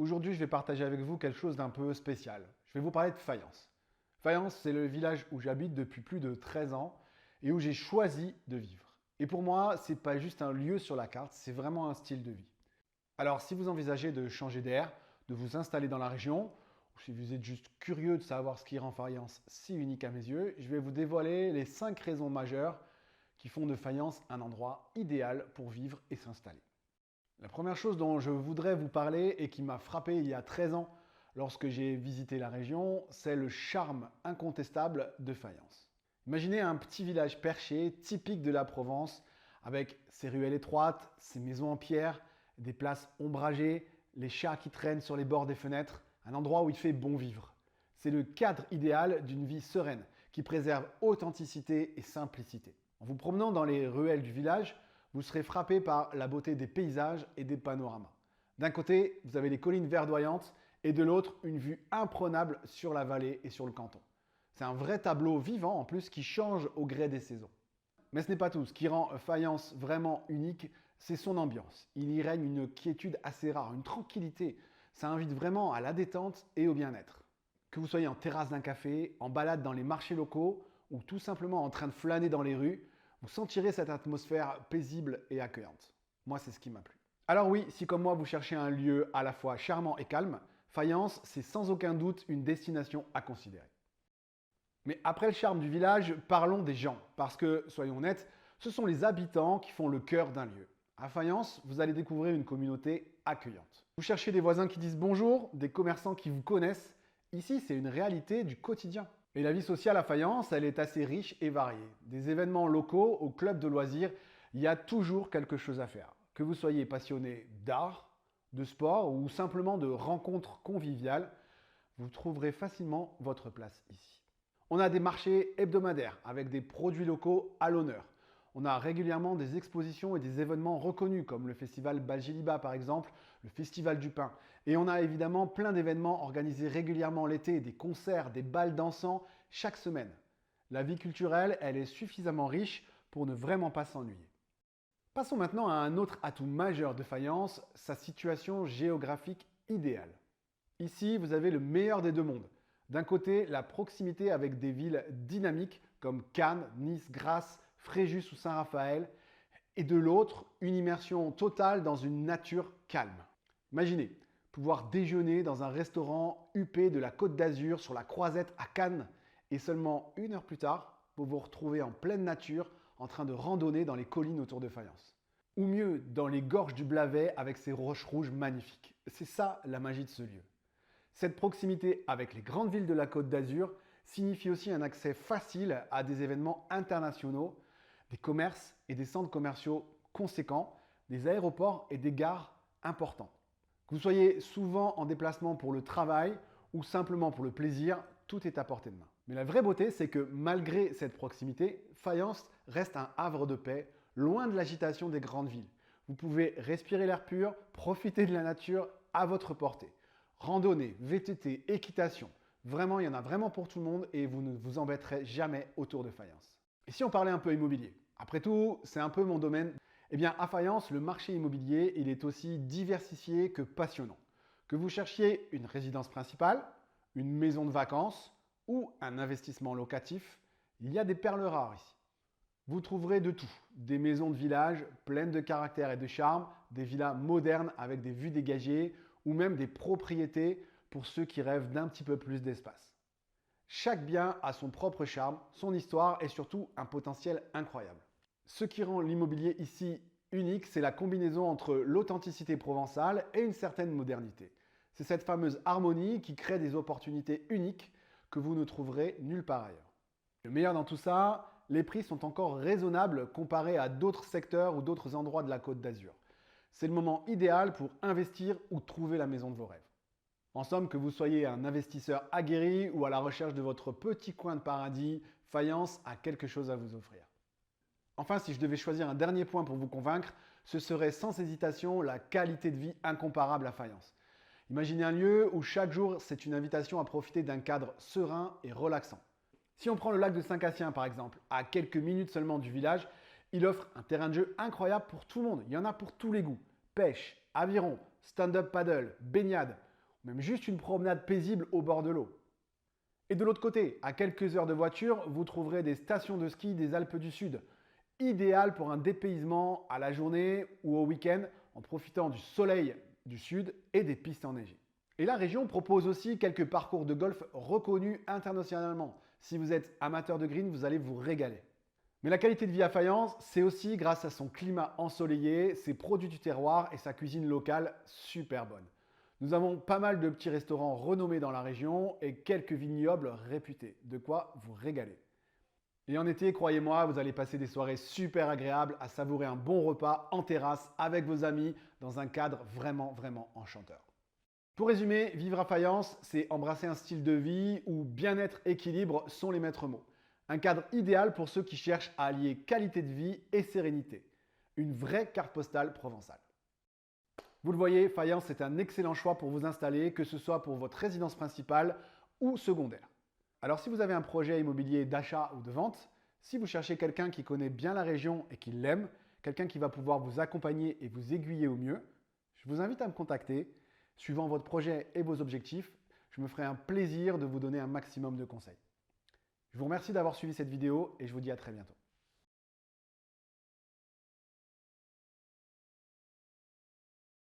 Aujourd'hui, je vais partager avec vous quelque chose d'un peu spécial. Je vais vous parler de Fayence. Fayence, c'est le village où j'habite depuis plus de 13 ans et où j'ai choisi de vivre. Et pour moi, ce n'est pas juste un lieu sur la carte, c'est vraiment un style de vie. Alors, si vous envisagez de changer d'air, de vous installer dans la région, ou si vous êtes juste curieux de savoir ce qui rend Fayence si unique à mes yeux, je vais vous dévoiler les 5 raisons majeures qui font de Fayence un endroit idéal pour vivre et s'installer. La première chose dont je voudrais vous parler et qui m'a frappé il y a 13 ans lorsque j'ai visité la région, c'est le charme incontestable de Fayence. Imaginez un petit village perché typique de la Provence avec ses ruelles étroites, ses maisons en pierre, des places ombragées, les chats qui traînent sur les bords des fenêtres, un endroit où il fait bon vivre. C'est le cadre idéal d'une vie sereine qui préserve authenticité et simplicité. En vous promenant dans les ruelles du village, vous serez frappé par la beauté des paysages et des panoramas. D'un côté, vous avez les collines verdoyantes et de l'autre, une vue imprenable sur la vallée et sur le canton. C'est un vrai tableau vivant en plus qui change au gré des saisons. Mais ce n'est pas tout. Ce qui rend Fayence vraiment unique, c'est son ambiance. Il y règne une quiétude assez rare, une tranquillité. Ça invite vraiment à la détente et au bien-être. Que vous soyez en terrasse d'un café, en balade dans les marchés locaux ou tout simplement en train de flâner dans les rues, vous sentirez cette atmosphère paisible et accueillante. Moi, c'est ce qui m'a plu. Alors oui, si comme moi vous cherchez un lieu à la fois charmant et calme, Fayence, c'est sans aucun doute une destination à considérer. Mais après le charme du village, parlons des gens. Parce que, soyons honnêtes, ce sont les habitants qui font le cœur d'un lieu. À Fayence, vous allez découvrir une communauté accueillante. Vous cherchez des voisins qui disent bonjour, des commerçants qui vous connaissent. Ici, c'est une réalité du quotidien. Et la vie sociale à Fayence, elle est assez riche et variée. Des événements locaux au club de loisirs, il y a toujours quelque chose à faire. Que vous soyez passionné d'art, de sport ou simplement de rencontres conviviales, vous trouverez facilement votre place ici. On a des marchés hebdomadaires avec des produits locaux à l'honneur. On a régulièrement des expositions et des événements reconnus comme le festival Balgéliba par exemple, le festival du pain. Et on a évidemment plein d'événements organisés régulièrement l'été, des concerts, des bals dansants chaque semaine. La vie culturelle, elle est suffisamment riche pour ne vraiment pas s'ennuyer. Passons maintenant à un autre atout majeur de Fayence, sa situation géographique idéale. Ici, vous avez le meilleur des deux mondes. D'un côté, la proximité avec des villes dynamiques comme Cannes, Nice, Grasse, Fréjus ou Saint-Raphaël, et de l'autre, une immersion totale dans une nature calme. Imaginez, pouvoir déjeuner dans un restaurant huppé de la Côte d'Azur sur la Croisette à Cannes et seulement 1 heure plus tard, vous vous retrouvez en pleine nature en train de randonner dans les collines autour de Fayence. Ou mieux, dans les gorges du Blavet avec ses roches rouges magnifiques. C'est ça la magie de ce lieu. Cette proximité avec les grandes villes de la Côte d'Azur signifie aussi un accès facile à des événements internationaux, des commerces et des centres commerciaux conséquents, des aéroports et des gares importants. Que vous soyez souvent en déplacement pour le travail ou simplement pour le plaisir, tout est à portée de main. Mais la vraie beauté, c'est que malgré cette proximité, Fayence reste un havre de paix, loin de l'agitation des grandes villes. Vous pouvez respirer l'air pur, profiter de la nature à votre portée. Randonnée, VTT, équitation, vraiment, il y en a vraiment pour tout le monde et vous ne vous embêterez jamais autour de Fayence. Et si on parlait un peu immobilier? Après tout, c'est un peu mon domaine. Eh bien, à Fayence, le marché immobilier, il est aussi diversifié que passionnant. Que vous cherchiez une résidence principale, une maison de vacances ou un investissement locatif, il y a des perles rares ici. Vous trouverez de tout, des maisons de village pleines de caractère et de charme, des villas modernes avec des vues dégagées ou même des propriétés pour ceux qui rêvent d'un petit peu plus d'espace. Chaque bien a son propre charme, son histoire et surtout un potentiel incroyable. Ce qui rend l'immobilier ici unique, c'est la combinaison entre l'authenticité provençale et une certaine modernité. C'est cette fameuse harmonie qui crée des opportunités uniques que vous ne trouverez nulle part ailleurs. Le meilleur dans tout ça, les prix sont encore raisonnables comparés à d'autres secteurs ou d'autres endroits de la Côte d'Azur. C'est le moment idéal pour investir ou trouver la maison de vos rêves. En somme, que vous soyez un investisseur aguerri ou à la recherche de votre petit coin de paradis, Fayence a quelque chose à vous offrir. Enfin, si je devais choisir un dernier point pour vous convaincre, ce serait sans hésitation la qualité de vie incomparable à Fayence. Imaginez un lieu où chaque jour, c'est une invitation à profiter d'un cadre serein et relaxant. Si on prend le lac de Saint-Cassien par exemple, à quelques minutes seulement du village, il offre un terrain de jeu incroyable pour tout le monde. Il y en a pour tous les goûts. Pêche, aviron, stand-up paddle, baignade. même juste une promenade paisible au bord de l'eau. Et de l'autre côté, à quelques heures de voiture, vous trouverez des stations de ski des Alpes du Sud, idéales pour un dépaysement à la journée ou au week-end en profitant du soleil du sud et des pistes enneigées. Et la région propose aussi quelques parcours de golf reconnus internationalement. Si vous êtes amateur de green, vous allez vous régaler. Mais la qualité de vie à Fayence, c'est aussi grâce à son climat ensoleillé, ses produits du terroir et sa cuisine locale super bonne. Nous avons pas mal de petits restaurants renommés dans la région et quelques vignobles réputés, de quoi vous régaler. Et en été, croyez-moi, vous allez passer des soirées super agréables à savourer un bon repas en terrasse avec vos amis dans un cadre vraiment enchanteur. Pour résumer, vivre à Fayence, c'est embrasser un style de vie où bien-être et équilibre sont les maîtres mots. Un cadre idéal pour ceux qui cherchent à allier qualité de vie et sérénité. Une vraie carte postale provençale. Vous le voyez, Fayence est un excellent choix pour vous installer, que ce soit pour votre résidence principale ou secondaire. Alors si vous avez un projet immobilier d'achat ou de vente, si vous cherchez quelqu'un qui connaît bien la région et qui l'aime, quelqu'un qui va pouvoir vous accompagner et vous aiguiller au mieux, je vous invite à me contacter. Suivant votre projet et vos objectifs, je me ferai un plaisir de vous donner un maximum de conseils. Je vous remercie d'avoir suivi cette vidéo et je vous dis à très bientôt.